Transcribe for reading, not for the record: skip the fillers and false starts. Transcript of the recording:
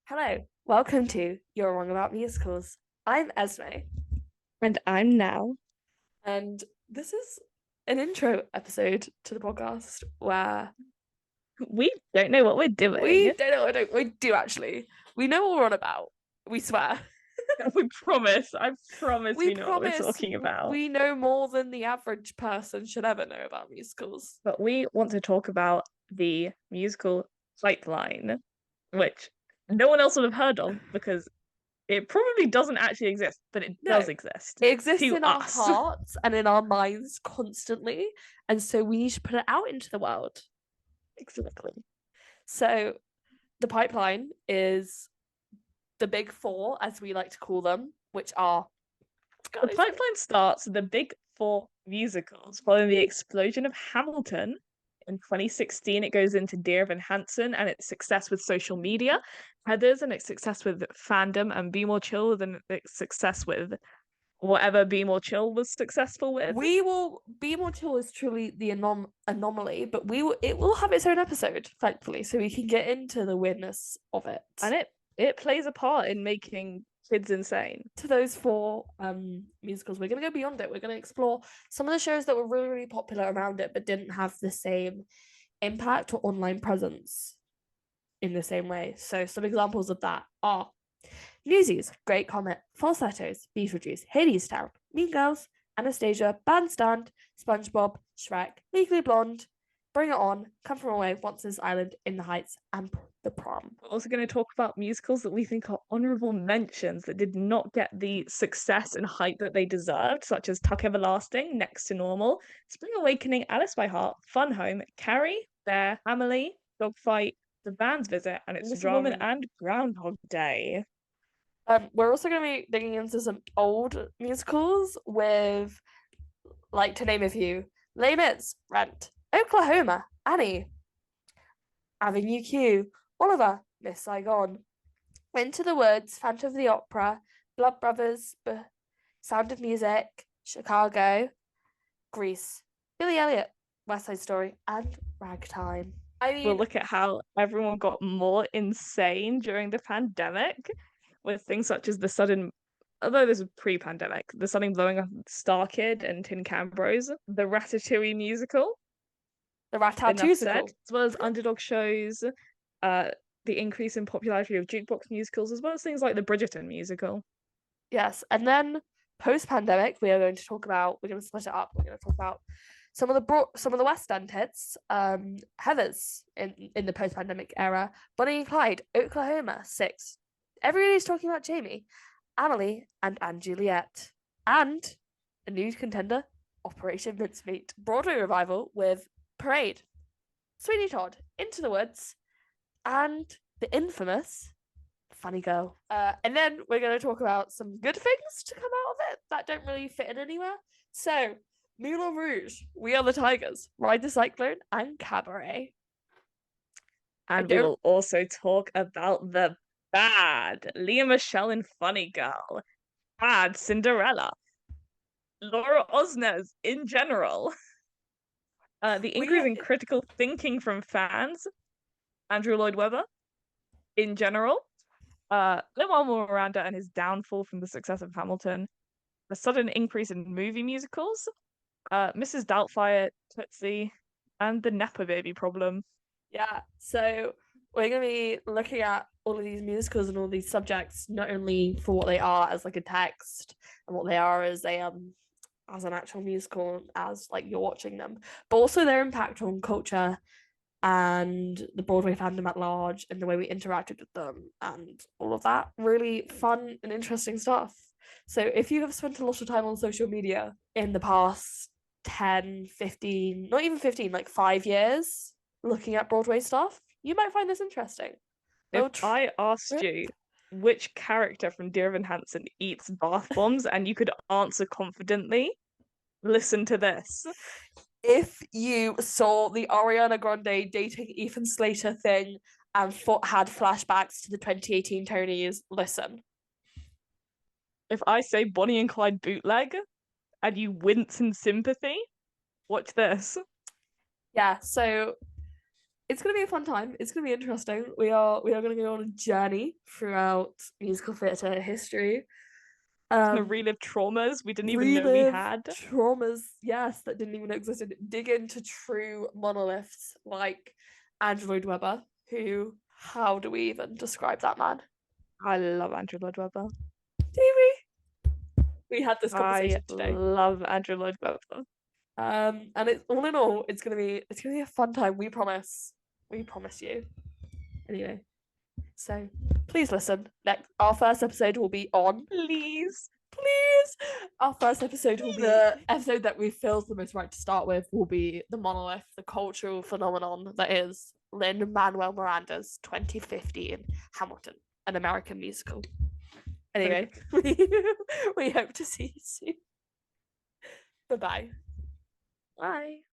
Hello, welcome to You're Wrong About Musicals. I'm Esme, And I'm now. and this is an intro episode to the podcast where We don't know what we're we doing. don't know, we do actually. We know what we're on about. We swear. We promise. I promise We we know what we're promise talking about. we know more than the average person should ever know about musicals. But we want to talk about the musical pipeline, which no one else would have heard of because it probably doesn't actually exist, but it No, does exist it exists to in our us. hearts and in our minds constantly, and so we need to put it out into the world. Exactly. So the pipeline is the big four, as we like to call them, which are The God, pipeline starts with the big four musicals following the explosion of Hamilton. In 2016, it goes into Dear Evan Hansen and its success with social media, Heathers and its success with fandom, and Be More Chill than its success with whatever Be More Chill was successful with. we will be more chill is truly the anomaly, but it will have its own episode, thankfully, so we can get into the weirdness of it. And it plays a part in making kids insane. To those four musicals, we're gonna go beyond it. We're gonna explore some of the shows that were really, really popular around it, but didn't have the same impact or online presence in the same way. So some examples of that are Newsies, Great Comet, Falsettos, Beetlejuice, Hadestown, Mean Girls, Anastasia, Bandstand, SpongeBob, Shrek, Legally Blonde, Bring It On, Come From Away, Monsters Island, In the Heights, and The Prom. We're also going to talk about musicals that we think are honorable mentions that did not get the success and hype that they deserved, such as Tuck Everlasting, Next to Normal, Spring Awakening, Alice by Heart, Fun Home, Carrie, Bear, Amelie, Dogfight, The Band's Visit, and It's a Little Woman Women. and Groundhog Day. We're also going to be digging into some old musicals with, like, to name a few, Les Mis, Rent, Oklahoma, Annie, Avenue Q, Oliver, Miss Saigon, Into the Woods, Phantom of the Opera, Blood Brothers, Sound of Music, Chicago, Grease, Billy Elliot, West Side Story, and Ragtime. I We'll mean, look at how everyone got more insane during the pandemic with things such as the sudden, although this was pre-pandemic, the sudden blowing up of Star Kid and Tin Can Bros, the Ratatouille musical, the enough said, Ratatouille. as well as underdog shows, uh, the increase in popularity of jukebox musicals, as well as things like the Bridgerton musical. Yes, and then post-pandemic, we are going to talk about. We're going to split it up. We're going to talk about some of the West End hits, Heathers in the post-pandemic era, Bonnie and Clyde, Oklahoma, Six. Everybody's talking about Jamie, Amelie, and Juliet, and a new contender, Operation Mincemeat, Broadway revival with Parade, Sweeney Todd, Into the Woods, and the infamous Funny Girl. And then we're going to talk about some good things to come out of it that don't really fit in anywhere. So, Moulin Rouge, We Are the Tigers, Ride the Cyclone, and Cabaret. I And we don't. will also talk about the bad Leah Michelle in Funny Girl, bad Cinderella, Laura Osnes in general, the We increase in critical thinking from fans, Andrew Lloyd Webber in general, Lin-Manuel Miranda and his downfall from the success of Hamilton, the sudden increase in movie musicals, Mrs. Doubtfire, Tootsie, and the Nepo Baby problem. Yeah. So we're going to be looking at all of these musicals and all these subjects, not only for what they are as like a text and what they are as an actual musical as like you're watching them, but also their impact on culture and the Broadway fandom at large and the way we interacted with them and all of that really fun and interesting stuff. So if you have spent a lot of time on social media in the past 10, 15, not even 15, like 5 years looking at Broadway stuff, you might find this interesting. If We'll tr- I asked you which character from Dear Evan Hansen eats bath bombs and you could answer confidently, listen to this. if you saw the Ariana Grande dating Ethan Slater thing and had flashbacks to the 2018 Tonys, listen. If I say Bonnie and Clyde bootleg and you wince in sympathy, watch this. Yeah, so it's gonna be a fun time. It's gonna be interesting. We are gonna go on a journey throughout musical theatre history. Gonna Um, relive traumas we didn't even know we relive had. traumas, yes, that didn't even exist. Dig into true monoliths like Andrew Lloyd Webber, who, how do we even describe that man? I love Andrew Lloyd Webber. Do we had this I conversation today. love Andrew Lloyd Webber. And it's all in all, it's gonna be a fun time. We promise. We promise you. Anyway, so please listen. Next, our first episode will be on. Please. Our first episode will be the episode that we feels the most right to start with. Will be the monolith, the cultural phenomenon that is Lin-Manuel Miranda's 2015 Hamilton, an American musical. Anyway, we hope to see you soon. Bye-bye. Bye.